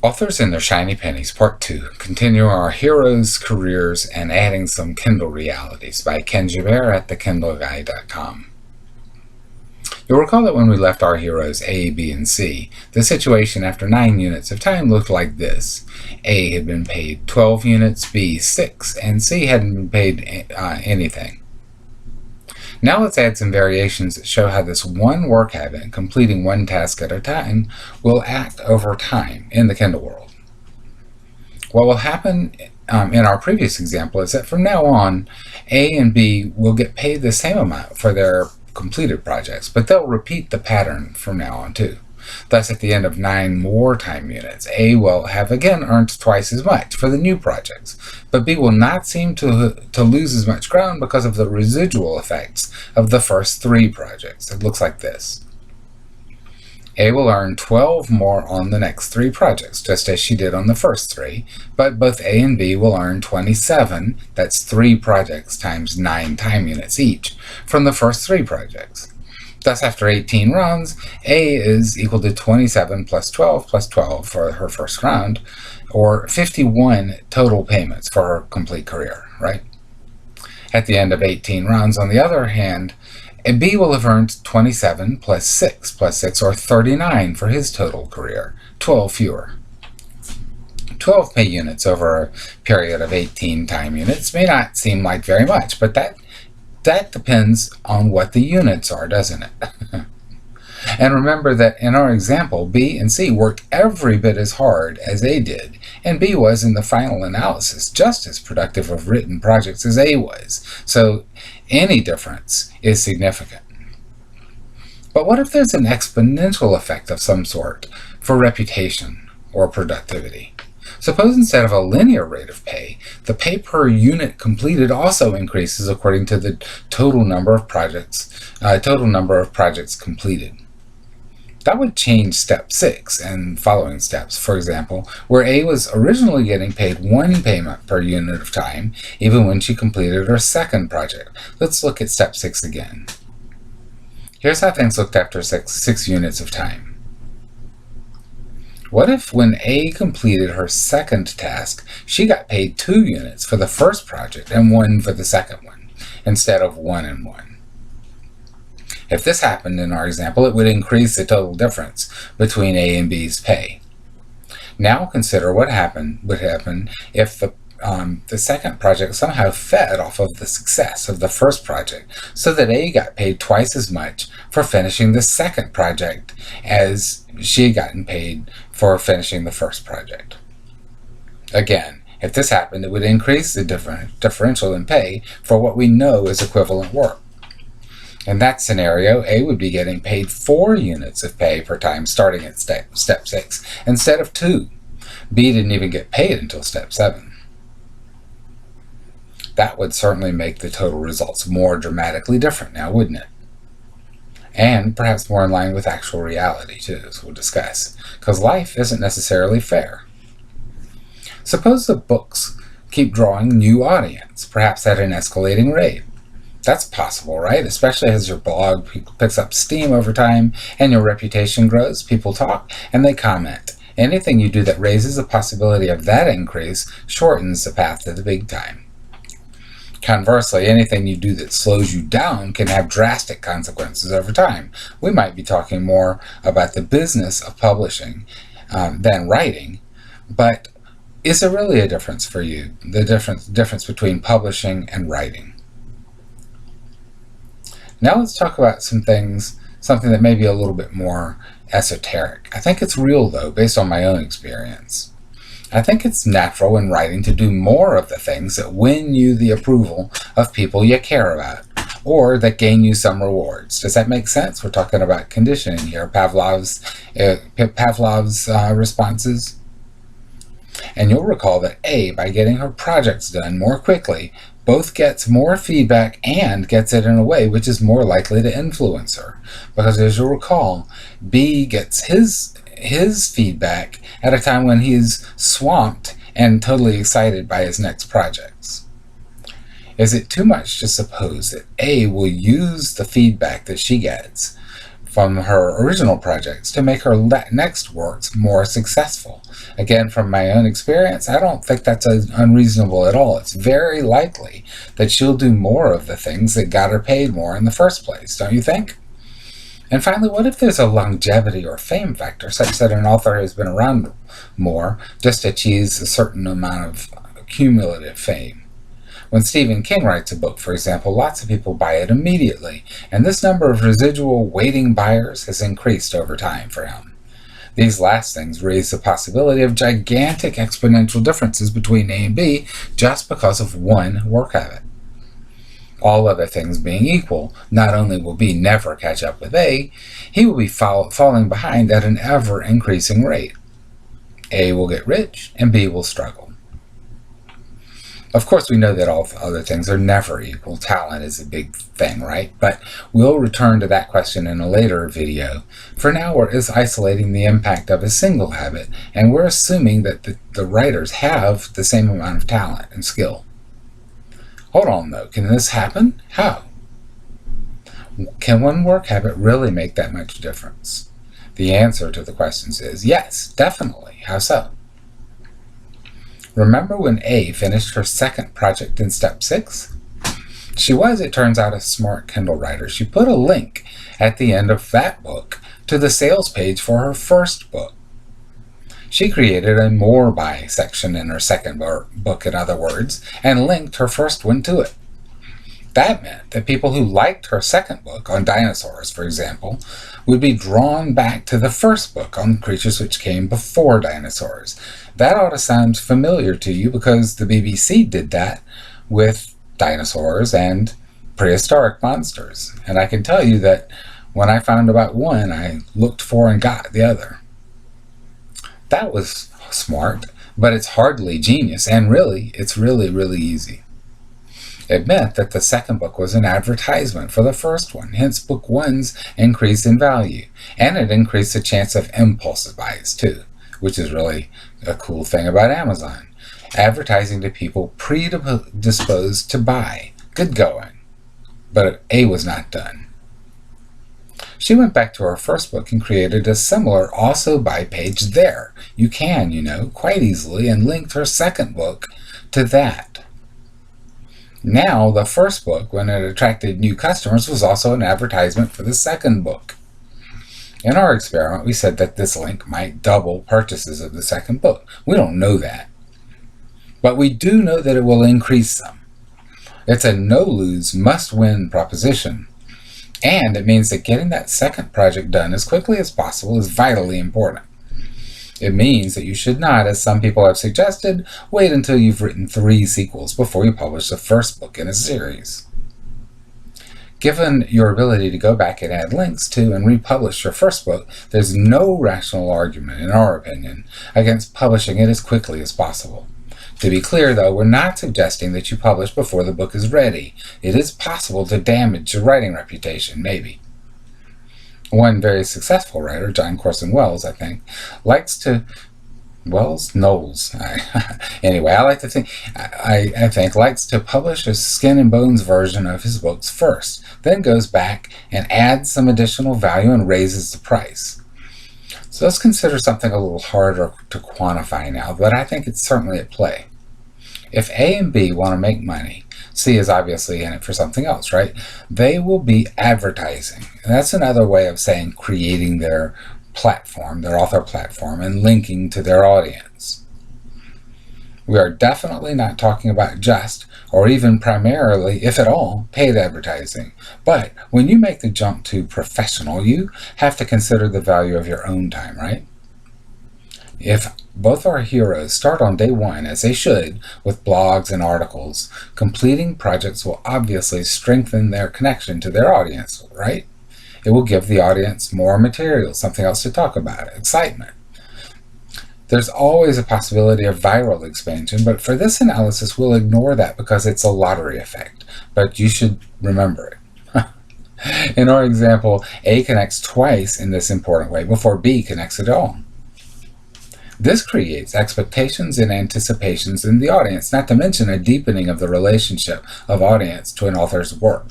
Authors and Their Shiny Pennies, Part 2, continuing our heroes' careers and adding some Kindle realities by Ken Gibert at thekindleguy.com. You'll recall that when we left our heroes A, B, and C, the situation after 9 units of time looked like this. A had been paid 12 units, B 6, and C hadn't been paid anything. Now let's add some variations that show how this one work habit, completing one task at a time, will act over time in the Kindle world. What will happen in our previous example is that from now on, A and B will get paid the same amount for their completed projects, but they'll repeat the pattern from now on too. Thus, at the end of 9 more time units, A will have again earned twice as much for the new projects, but B will not seem to lose as much ground because of the residual effects of the first 3 projects. It looks like this. A will earn 12 more on the next 3 projects, just as she did on the first 3, but both A and B will earn 27, that's 3 projects times 9 time units each, from the first 3 projects. Thus, after 18 rounds, A is equal to 27 plus 12 for her first round, or 51 total payments for her complete career, right? At the end of 18 rounds, on the other hand, B will have earned 27 plus 6, or 39 for his total career, 12 fewer. 12 pay units over a period of 18 time units may not seem like very much, but that depends on what the units are, doesn't it? And remember that in our example, B and C worked every bit as hard as A did, and B was, in the final analysis, just as productive of written projects as A was, so any difference is significant. But what if there's an exponential effect of some sort for reputation or productivity? Suppose instead of a linear rate of pay, the pay per unit completed also increases according to the total number of projects completed. That would change step 6 and following steps. For example, where A was originally getting paid 1 payment per unit of time, even when she completed her second project. Let's look at step 6 again. Here's how things looked after 6 units of time. What if when A completed her second task, she got paid 2 units for the first project and 1 for the second one, instead of 1 and 1? If this happened in our example, it would increase the total difference between A and B's pay. Now consider what would happen if the second project somehow fed off of the success of the first project, so that A got paid twice as much for finishing the second project as she had gotten paid for finishing the first project. Again, if this happened, it would increase the differential in pay for what we know is equivalent work. In that scenario, A would be getting paid 4 units of pay per time starting at step 6 instead of 2. B didn't even get paid until step 7. That would certainly make the total results more dramatically different now, wouldn't it? And perhaps more in line with actual reality, too, as we'll discuss, because life isn't necessarily fair. Suppose the books keep drawing new audience, perhaps at an escalating rate. That's possible, right? Especially as your blog picks up steam over time and your reputation grows, people talk, and they comment. Anything you do that raises the possibility of that increase shortens the path to the big time. Conversely, anything you do that slows you down can have drastic consequences over time. We might be talking more about the business of publishing than writing, but is there really a difference for you, the difference between publishing and writing? Now let's talk about something that may be a little bit more esoteric. I think it's real, though, based on my own experience. I think it's natural in writing to do more of the things that win you the approval of people you care about, or that gain you some rewards. Does that make sense? We're talking about conditioning here, Pavlov's responses. And you'll recall that A, by getting her projects done more quickly, both gets more feedback and gets it in a way which is more likely to influence her. Because as you'll recall, B gets his feedback at a time when he's swamped and totally excited by his next projects. Is it too much to suppose that A will use the feedback that she gets from her original projects to make her next works more successful. Again, from my own experience, I don't think that's unreasonable at all. It's very likely that she'll do more of the things that got her paid more in the first place, don't you think? And finally, what if there's a longevity or fame factor such that an author has been around more just achieves a certain amount of cumulative fame? When Stephen King writes a book, for example, lots of people buy it immediately, and this number of residual waiting buyers has increased over time for him. These last things raise the possibility of gigantic exponential differences between A and B just because of one work habit. All other things being equal, not only will B never catch up with A, he will be falling behind at an ever-increasing rate. A will get rich, and B will struggle. Of course, we know that all other things are never equal. Talent is a big thing, right? But we'll return to that question in a later video. For now, we're isolating the impact of a single habit, and we're assuming that the writers have the same amount of talent and skill. Hold on, though. Can this happen? How? Can one work habit really make that much difference? The answer to the questions is yes, definitely. How so? Remember when A finished her second project in step 6? She was, it turns out, a smart Kindle writer. She put a link at the end of that book to the sales page for her first book. She created a more by section in her second book, in other words, and linked her first one to it. That meant that people who liked her second book on dinosaurs, for example, would be drawn back to the first book on creatures which came before dinosaurs. That ought to sound familiar to you because the BBC did that with dinosaurs and prehistoric monsters. And I can tell you that when I found about one, I looked for and got the other. That was smart, but it's hardly genius, and really, it's really easy. It meant that the second book was an advertisement for the first one, hence book 1's increase in value, and it increased the chance of impulse buys too, which is really a cool thing about Amazon. Advertising to people predisposed to buy. Good going. But A was not done. She went back to her first book and created a similar also buy page there. You can, quite easily, and linked her second book to that. Now, the first book, when it attracted new customers, was also an advertisement for the second book. In our experiment, we said that this link might double purchases of the second book. We don't know that. But we do know that it will increase them. It's a no-lose, must-win proposition. And it means that getting that second project done as quickly as possible is vitally important. It means that you should not, as some people have suggested, wait until you've written 3 sequels before you publish the first book in a series. Given your ability to go back and add links to and republish your first book, there's no rational argument, in our opinion, against publishing it as quickly as possible. To be clear, though, we're not suggesting that you publish before the book is ready. It is possible to damage your writing reputation, maybe. One very successful writer, John Corson Wells, I think, likes to Knowles. Anyway, I think likes to publish a skin and bones version of his books first, then goes back and adds some additional value and raises the price. So let's consider something a little harder to quantify now, but I think it's certainly at play. If A and B want to make money, C is obviously in it for something else, right? They will be advertising. And that's another way of saying creating their platform, their author platform, and linking to their audience. We are definitely not talking about just, or even primarily, if at all, paid advertising. But when you make the jump to professional, you have to consider the value of your own time, right? If both our heroes start on day 1, as they should, with blogs and articles, completing projects will obviously strengthen their connection to their audience, right? It will give the audience more material, something else to talk about, excitement. There's always a possibility of viral expansion, but for this analysis, we'll ignore that because it's a lottery effect. But you should remember it. In our example, A connects twice in this important way before B connects at all. This creates expectations and anticipations in the audience, not to mention a deepening of the relationship of audience to an author's work.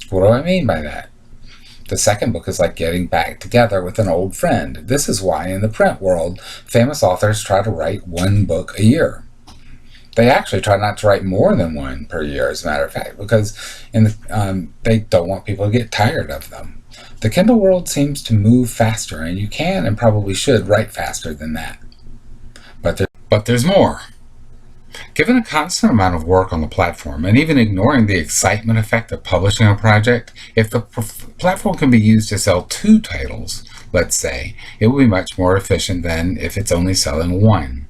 What do I mean by that? The second book is like getting back together with an old friend. This is why in the print world, famous authors try to write one book a year. They actually try not to write more than one per year, as a matter of fact, because they don't want people to get tired of them. The Kindle world seems to move faster, and you can and probably should write faster than that. But there's more. Given a constant amount of work on the platform, and even ignoring the excitement effect of publishing a project, if the platform can be used to sell 2 titles, let's say, it will be much more efficient than if it's only selling 1.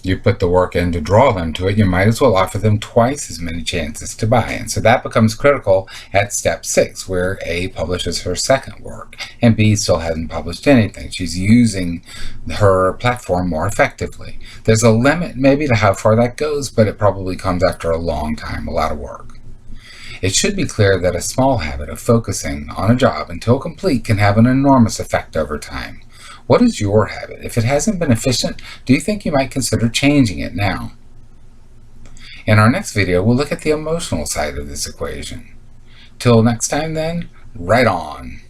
You put the work in to draw them to it, you might as well offer them twice as many chances to buy. And so that becomes critical at step 6, where A publishes her second work, and B still hasn't published anything. She's using her platform more effectively. There's a limit maybe to how far that goes, but it probably comes after a long time, a lot of work. It should be clear that a small habit of focusing on a job until complete can have an enormous effect over time. What is your habit? If it hasn't been efficient, do you think you might consider changing it now? In our next video, we'll look at the emotional side of this equation. Till next time then, write on.